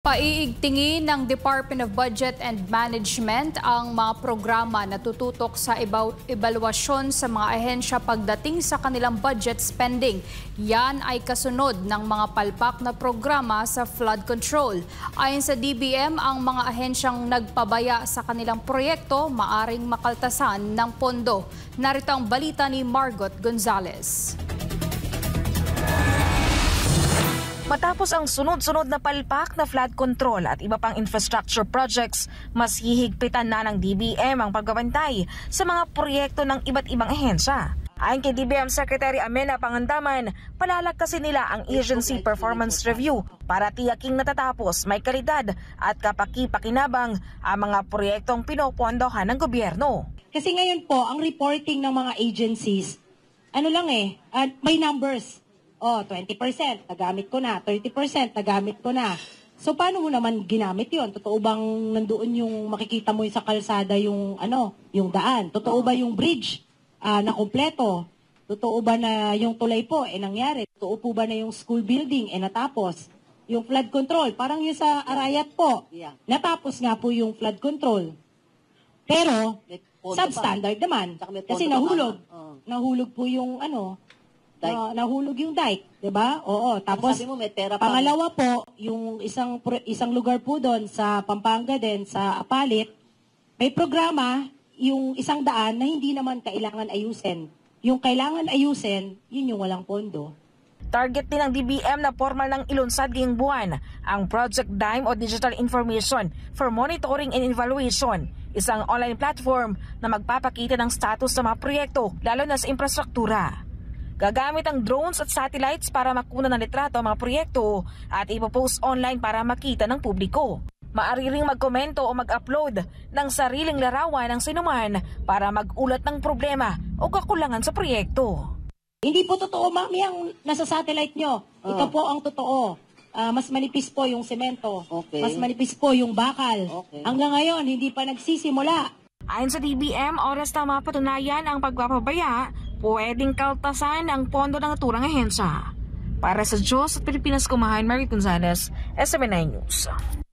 Paiigtingin ng Department of Budget and Management ang mga programa na tututok sa ebaluasyon sa mga ahensya pagdating sa kanilang budget spending. Yan ay kasunod ng mga palpak na programa sa flood control. Ayon sa DBM, ang mga ahensyang nagpabaya sa kanilang proyekto maaring makaltasan ng pondo. Narito ang balita ni Margot Gonzalez. Matapos ang sunod-sunod na palpak na flood control at iba pang infrastructure projects, mas hihigpitan na ng DBM ang pagbabantay sa mga proyekto ng iba't ibang ahensya. Ayon kay DBM Secretary Amenah Pangandaman, palalagkasin nila ang agency performance review para tiyaking natatapos, may kalidad at kapaki-pakinabang ang mga proyektong pinopondohan ng gobyerno. Kasi ngayon po, ang reporting ng mga agencies, may numbers. 20%, nagamit ko na. 30%, nagamit ko na. So, paano mo naman ginamit yon? Totoo bang nandoon yung makikita mo sa kalsada yung daan? Totoo ba yung bridge na kompleto? Totoo ba na yung tulay po nangyari? Totoo po ba na yung school building natapos? Yung flood control, parang yung sa Arayat po, natapos nga po yung flood control. Pero, substandard naman. Kasi nahulog. Nahulog po yung nahulog yung dike, 'di ba? Oo, tapos sabi mo, may pera pa. Pangalawa po, yung isang lugar po doon sa Pampanga din, sa Apalit, may programa yung isang daan na hindi naman kailangan ayusin. Yung kailangan ayusin, yun yung walang pondo. Target din ng DBM na formal ng ilunsad ngayong buwan ang Project Dime o Digital Information for Monitoring and Evaluation, isang online platform na magpapakita ng status sa mga proyekto, lalo na sa infrastruktura. Gagamit ang drones at satellites para makuna ng litrato ang mga proyekto at ipopost online para makita ng publiko. Maaari ring magkomento o mag-upload ng sariling larawan ng sinuman para mag-ulat ng problema o kakulangan sa proyekto. Hindi po totoo, mami, ang nasa satellite nyo. Ito po ang totoo. Mas manipis po yung semento. Okay. Mas manipis po yung bakal. Okay. Hanggang ngayon, hindi pa nagsisimula. Ayon sa DBM, oras na mapatunayan ang pagpapabaya, pwedeng kaltasan ang pondo ng naturang ahensya. Para sa Diyos at Pilipinas, kumahan, Margot Gonzalez, SMNI News.